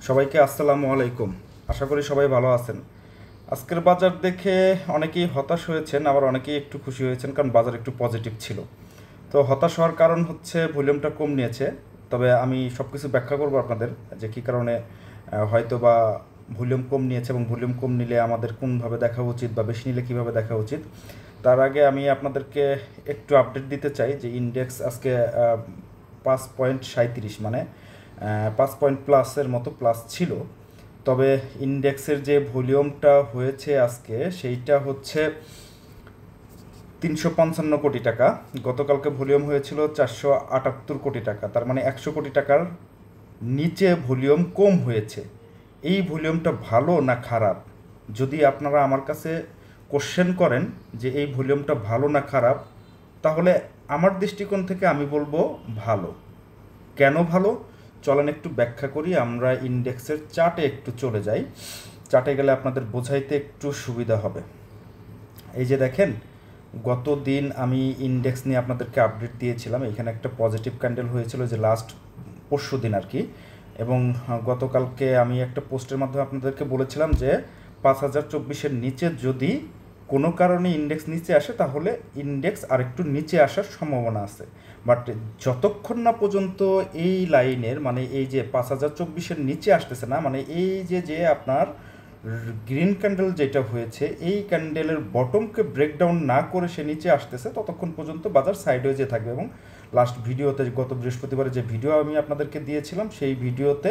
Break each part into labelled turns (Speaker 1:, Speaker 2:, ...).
Speaker 1: সবাইকে আসসালামু আলাইকুম। আশা করি সবাই ভালো আছেন। আজকের বাজার দেখে অনেকেই হতাশ হয়েছেন, আবার অনেকেই একটু খুশি হয়েছেন, কারণ বাজার একটু পজিটিভ ছিল। তো হতাশ হওয়ার কারণ হচ্ছে ভলিউমটা কম নিয়েছে। তবে আমি সব কিছু ব্যাখ্যা করবো আপনাদের যে কী কারণে হয়তো বা ভলিউম কম নিয়েছে এবং ভলিউম কম নিলে আমাদের কোনভাবে দেখা উচিত বা বেশি নিলে কীভাবে দেখা উচিত। তার আগে আমি আপনাদেরকে একটু আপডেট দিতে চাই যে ইন্ডেক্স আজকে 5.37 মানে 5 পয়েন্ট প্লাসের মতো প্লাস ছিল। তবে ইন্ডেক্সের যে ভলিউমটা হয়েছে আজকে সেইটা হচ্ছে 355 কোটি টাকা। গতকালকে ভলিউম হয়েছিল 478 কোটি টাকা, তার মানে 100 কোটি টাকার নিচে ভলিউম কম হয়েছে। এই ভলিউমটা ভালো না খারাপ? যদি আপনারা আমার কাছে কোশ্চেন করেন যে এই ভলিউমটা ভালো না খারাপ, তাহলে আমার দৃষ্টিকোণ থেকে আমি বলবো ভালো। কেন ভালো চলেন একটু ব্যাখ্যা করি। আমরা ইন্ডেক্সের চার্টে একটু চলে যাই। চার্টে গেলে আপনাদের বোঝাইতে একটু সুবিধা হবে। এই যে দেখেন, গত দিন আমি ইন্ডেক্স নিয়ে আপনাদেরকে আপডেট দিয়েছিলাম। এখানে একটা পজিটিভ ক্যান্ডেল হয়েছিল যে লাস্ট পরশু দিন আর কি। এবং গতকালকে আমি একটা পোস্টের মাধ্যমে আপনাদেরকে বলেছিলাম যে 5024-এর নিচে যদি কোনো কারণে ইন্ডেক্স নিচে আসে তাহলে ইন্ডেক্স আরেকটু নিচে আসার সম্ভাবনা আছে। বাট যতক্ষণ না পর্যন্ত এই লাইনের মানে এই যে 5024-এর নিচে আসতেছে না, মানে এই যে আপনার গ্রিন ক্যান্ডেল যেটা হয়েছে এই ক্যান্ডেলের বটমকে ব্রেকডাউন না করে সে নিচে আসতেছে, ততক্ষণ পর্যন্ত বাজার সাইডওয়েজে থাকবে। এবং লাস্ট ভিডিওতে গত বৃহস্পতিবারে যে ভিডিও আমি আপনাদেরকে দিয়েছিলাম সেই ভিডিওতে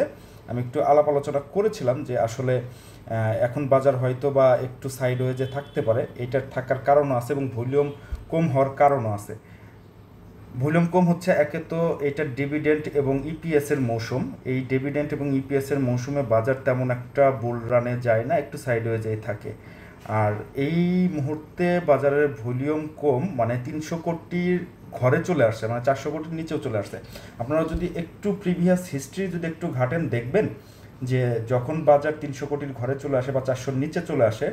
Speaker 1: আমি একটু আলাপ আলোচনা করেছিলাম যে আসলে এখন বাজার হয়তো বা একটু সাইডওয়েজে থাকতে পারে। এইটার থাকার কারণও আছে এবং ভলিউম কম হওয়ার কারণও আছে। ভলিউম কম হচ্ছে একে তো এটা ডিভিডেন্ড এবং ইপিএসের মৌসুম। এই ডিভিডেন্ড এবং ইপিএসের মৌসুমে বাজার তেমন একটা বুল রানে যায় না, একটু সাইডওয়েজেই থাকে। আর এই মুহূর্তে বাজারের ভলিউম কম, মানে 300 কোটির ঘরে চলে আসছে, মানে 400 কোটির নিচেও চলে আসছে। আপনারা যদি একটু প্রিভিয়াস হিস্ট্রি যদি একটু ঘাটেন দেখবেন যে যখন বাজার 300 কোটির ঘরে চলে আসে বা 400-র নিচে চলে আসে,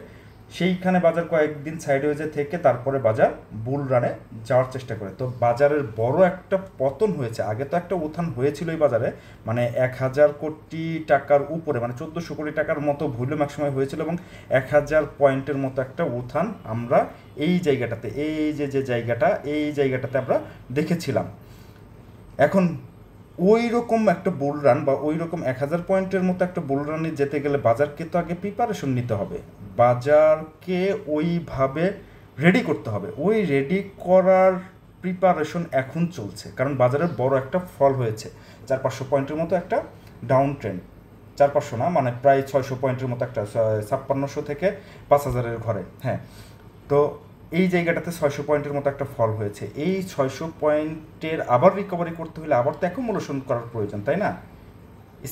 Speaker 1: সেইখানে বাজার কয়েকদিন সাইডওয়েজে থেকে তারপরে বাজার বুল রানে যাওয়ার চেষ্টা করে। তো বাজারের বড় একটা পতন হয়েছে। আগে তো একটা উত্থান হয়েছিল এই বাজারে, মানে 1000 কোটি টাকার উপরে, মানে 1400 কোটি টাকার মতো ভলিউম একসময় হয়েছিল এবং 1000 পয়েন্টের মতো একটা উত্থান আমরা এই জায়গাটাতে, এই যে জায়গাটা, এই জায়গাটাতে আমরা দেখেছিলাম। এখন ওই রকম একটা বুল রান বা ওই রকম 1000 পয়েন্টের মতো একটা বুল রানে যেতে গেলে বাজারকে তো আগে প্রিপারেশন নিতে হবে, বাজারকে ওইভাবে রেডি করতে হবে। ওই রেডি করার প্রিপারেশন এখন চলছে, কারণ বাজারের বড় একটা ফল হয়েছে। 400-500 পয়েন্টের মতো একটা ডাউন ট্রেন্ড, 400-500 না, মানে প্রায় 600 পয়েন্টের মতো একটা 5600 থেকে 5000-এর ঘরে। হ্যাঁ, তো এই জায়গাটাতে 600 পয়েন্টের মতো একটা ফল হয়েছে। এই 600 পয়েন্টের আবার রিকভারি করতে হলে আবার তো অ্যাকুমুলেশন করার প্রয়োজন, তাই না?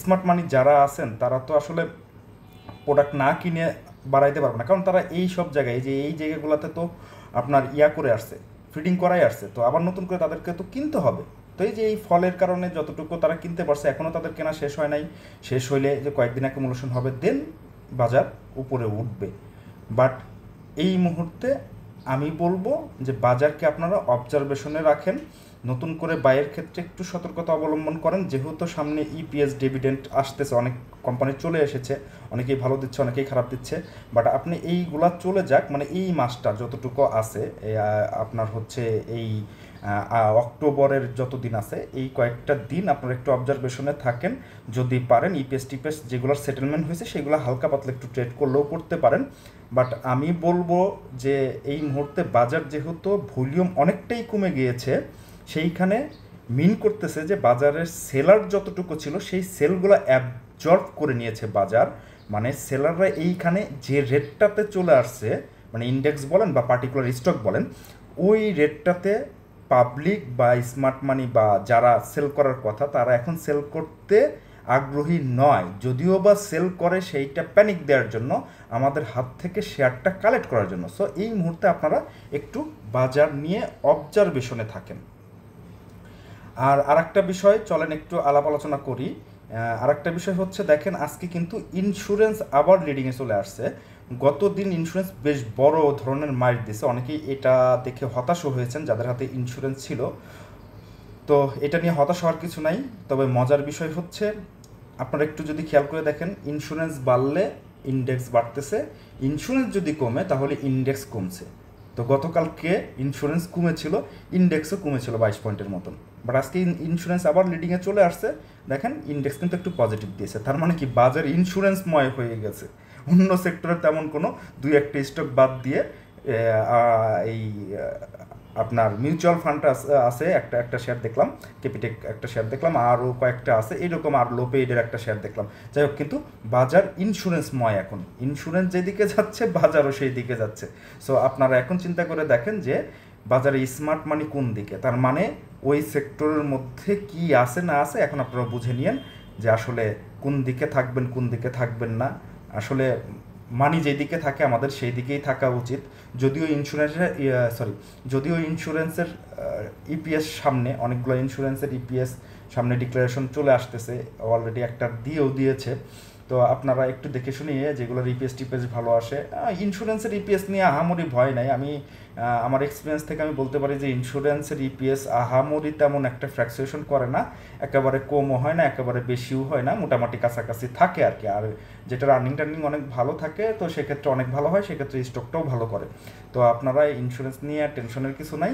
Speaker 1: স্মার্ট মানি যারা আছেন তারা তো আসলে প্রোডাক্ট না কিনে বাড়াইতে পারবে না, কারণ তারা এই সব জায়গায়, যে এই জায়গাগুলোতে তো আপনার করে আসছে, ফিডিং করাই আসছে, তো আবার নতুন করে তাদেরকে তো কিনতে হবে। তো এই যে এই ফলের কারণে যতটুকু তারা কিনতে পারছে, এখনও তাদের কেনা শেষ হয় নাই। শেষ হইলে যে কয়েকদিন অ্যাকুমুলেশন হবে, দেন বাজার উপরে উঠবে। বাট এই মুহূর্তে আমি বলবো যে বাজারকে আপনারা অবজারভেশনে রাখেন, নতুন করে বাইয়ের ক্ষেত্রে একটু সতর্কতা অবলম্বন করেন। যেহেতু সামনে ইপিএস ডিভিডেন্ড আসতেছে, অনেক কোম্পানি চলে এসেছে, অনেকেই ভালো দিচ্ছে, অনেকেই খারাপ দিচ্ছে। বাট আপনি এইগুলা চলে যাক, মানে এই মাসটা যতটুকু আছে আপনার হচ্ছে এই অক্টোবরের যত দিন আছে, এই কয়েকটা দিন আপনারা একটু অবজারভেশনে থাকেন। যদি পারেন ইপিএস টিপিএস যেগুলোর সেটেলমেন্ট হয়েছে সেগুলো হালকা পাতলা একটু ট্রেড করলেও করতে পারেন। বাট আমি বলবো যে এই মুহূর্তে বাজার যেহেতু ভলিউম অনেকটাই কমে গিয়েছে, সেইখানে মিন করতেছে যে বাজারের সেলার যতটুকু ছিল সেই সেলগুলো অ্যাবজর্ব করে নিয়েছে বাজার। মানে সেলাররা এইখানে যে রেটটাতে চলে আসছে, মানে ইন্ডেক্স বলেন বা পার্টিকুলার স্টক বলেন, ওই রেটটাতে পাবলিক বা স্মার্ট মানি বা যারা সেল করার কথা তারা এখন সেল করতে আগ্রহী নয়। যদিও বা সেল করে সেইটা প্যানিক দেওয়ার জন্য, আমাদের হাত থেকে শেয়ারটা কালেক্ট করার জন্য। সো এই মুহূর্তে আপনারা একটু বাজার নিয়ে অবজারভেশনে থাকেন। আর আরেকটা বিষয় চলেন একটু আলাপ আলোচনা করি। আরেকটা বিষয় হচ্ছে, দেখেন আজকে কিন্তু ইন্স্যুরেন্স আবার লিডিংয়ে চলে আসছে। গত দিন ইন্স্যুরেন্স বেশ বড় ধরনের মাইর দিছে, অনেকেই এটা দেখে হতাশও হয়েছেন যাদের হাতে ইন্স্যুরেন্স ছিল। তো এটা নিয়ে হতাশ হওয়ার কিছু নাই। তবে মজার বিষয় হচ্ছে আপনারা একটু যদি খেয়াল করে দেখেন, ইন্স্যুরেন্স বাড়লে ইন্ডেক্স বাড়তেছে, ইন্স্যুরেন্স যদি কমে তাহলে ইন্ডেক্স কমছে। তো গতকালকে ইন্স্যুরেন্স কমেছিল, ইন্ডেক্সও কমেছিল 22 পয়েন্টের মতন, বাট আজকে ইন্স্যুরেন্স আবার লিডিংয়ে চলে আসছে। দেখেন ইন্ডেক্স কিন্তু একটু পজিটিভ দিয়েছে, তার মানে কি বাজার ইন্স্যুরেন্সময় হয়ে গেছে। অন্য সেক্টরে তেমন কোনো দুই একটা স্টক বাদ দিয়ে এই আপনার মিউচুয়াল ফান্ড আছে একটা একটা শেয়ার দেখলাম, ক্যাপিটেক একটা শেয়ার দেখলাম, আরও কয়েকটা আছে এরকম, আর লো পেইডের একটা শেয়ার দেখলাম। যাই হোক, কিন্তু বাজার ইন্স্যুরেন্সময়, এখন ইন্স্যুরেন্স যেদিকে যাচ্ছে বাজারও সেই দিকে যাচ্ছে। সো আপনারা এখন চিন্তা করে দেখেন যে বাজারে স্মার্ট মানি কোন দিকে, তার মানে ওই সেক্টরের মধ্যে কি আছে না আছে এখন আপনারা বুঝে নিয়েন যে আসলে কোন দিকে থাকবেন কোন দিকে থাকবেন না। আসলে মানি যেদিকে থাকে আমাদের সেই দিকেই থাকা উচিত। যদিও ইন্স্যুরেন্সের ইপিএস সামনে, অনেকগুলো ইন্স্যুরেন্সের ইপিএস সামনে ডিক্লারেশন চলে আসতেছে, অলরেডি একটা দিয়েছে। তো আপনারা একটু দেখে শুনিয়ে যেগুলোর ইপিএস টিপিএস ভালো আসে, ইন্স্যুরেন্সের ইপিএস নিয়ে আহামরি ভয় নাই। আমি আমার এক্সপিরিয়েন্স থেকে আমি বলতে পারি যে ইন্স্যুরেন্সের ইপিএস আহামরি তেমন একটা ফ্ল্যাকচুয়েশন করে না, একেবারে কমও হয় না একেবারে বেশিও হয় না, মোটামুটি কাছাকাছি থাকে আর কি। আর যেটা রানিং টার্নিং অনেক ভালো থাকে তো সেক্ষেত্রে অনেক ভালো হয়, সেক্ষেত্রে স্টকটাও ভালো করে। তো আপনারা ইন্স্যুরেন্স নিয়ে টেনশনের কিছু নাই।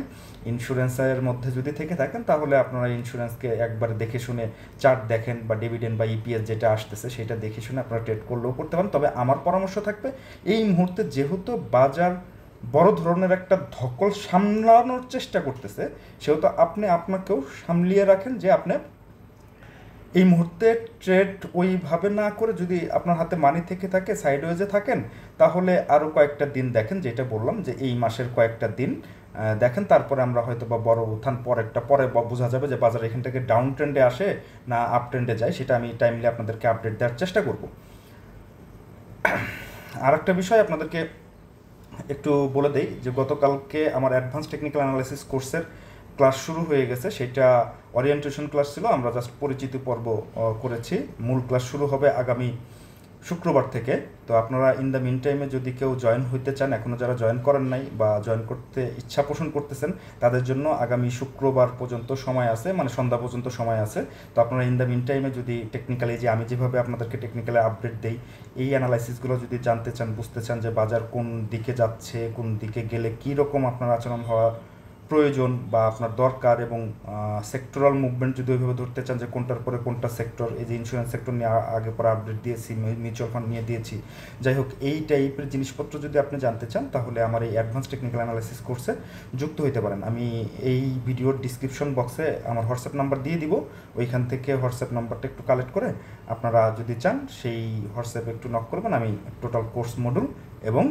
Speaker 1: ইন্স্যুরেন্সের মধ্যে যদি থেকে থাকেন তাহলে আপনারা ইন্স্যুরেন্সকে একবার দেখে শুনে চার্ট দেখেন, বা ডিভিডেন্ড বা ইপিএস যেটা আসতেছে সেটা দেখে শুনে আপনারা ট্রেড করলেও করতে পারেন। তবে আমার পরামর্শ থাকবে, এই মুহূর্তে যেহেতু বাজার বড় ধরনের একটা ধকল সামলানোর চেষ্টা করতেছে, সেহেতু আপনি আপনাকেও সামলিয়ে রাখেন যে আপনি এই মুহূর্তে ট্রেড ওইভাবে না করে যদি আপনার হাতে মানি থেকে থাকে, সাইডওয়েজে থাকেন, তাহলে আরও কয়েকটা দিন দেখেন, যেটা বললাম যে এই মাসের কয়েকটা দিন দেখেন, তারপরে আমরা হয়তো বা বড় উত্থান পরে বোঝা যাবে যে বাজার এখান থেকে ডাউন ট্রেন্ডে আসে না আপ ট্রেন্ডে যায়, সেটা আমি টাইমলি আপনাদেরকে আপডেট দেওয়ার চেষ্টা করব। আর একটা বিষয় আপনাদেরকে একটু বলে দেই যে গতকালকে আমার অ্যাডভান্স টেকনিক্যাল অ্যানালাইসিস কোর্সের ক্লাস শুরু হয়ে গেছে। সেটা ওরিয়েন্টেশন ক্লাস ছিল, আমরা জাস্ট পরিচিতি পর্ব করেছি। মূল ক্লাস শুরু হবে আগামী শুক্রবার থেকে। তো আপনারা ইন দ্য মিন টাইমে যদি কেউ জয়েন হইতে চান, এখনও যারা জয়েন করেন নাই বা জয়েন করতে ইচ্ছা পোষণ করতেছেন, তাদের জন্য আগামী শুক্রবার পর্যন্ত সময় আছে, মানে সন্ধ্যা পর্যন্ত সময় আছে। তো আপনারা ইন দ্য মিন টাইমে যদি টেকনিক্যালি, যে আমি যেভাবে আপনাদেরকে টেকনিক্যালি আপডেট দেই, এই অ্যানালাইসিসগুলো যদি জানতে চান, বুঝতে চান যে বাজার কোন দিকে যাচ্ছে, কোন দিকে গেলে কী রকম আপনার আচরণ হওয়া প্রয়োজন বা আপনার দরকার, এবং সেক্টরাল মুভমেন্ট যদি ওইভাবে ধরতে চান যে কোনটার পরে কোনটা সেক্টর, এই যে ইন্স্যুরেন্স সেক্টর নিয়ে আগে পরে আপডেট দিয়েছি, মিউচুয়াল ফান্ড নিয়ে দিয়েছি, যাই হোক এই টাইপের জিনিসপত্র যদি আপনি জানতে চান তাহলে আমার এই অ্যাডভান্স টেকনিক্যাল অ্যানালাইসিস কোর্সে যুক্ত হতে পারেন। আমি এই ভিডিওর ডিসক্রিপশন বক্সে আমার হোয়াটসঅ্যাপ নাম্বার দিয়ে দিব, ওইখান থেকে হোয়াটসঅ্যাপ নাম্বারটা একটু কালেক্ট করে আপনারা যদি চান সেই হোয়াটসঅ্যাপে একটু নক করবেন। আমি টোটাল কোর্স মডুল এবং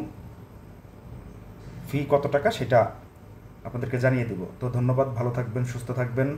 Speaker 1: ফি কত টাকা সেটা আপনাদেরকে জানিয়ে দেব। তো ধন্যবাদ, ভালো থাকবেন, সুস্থ থাকবেন।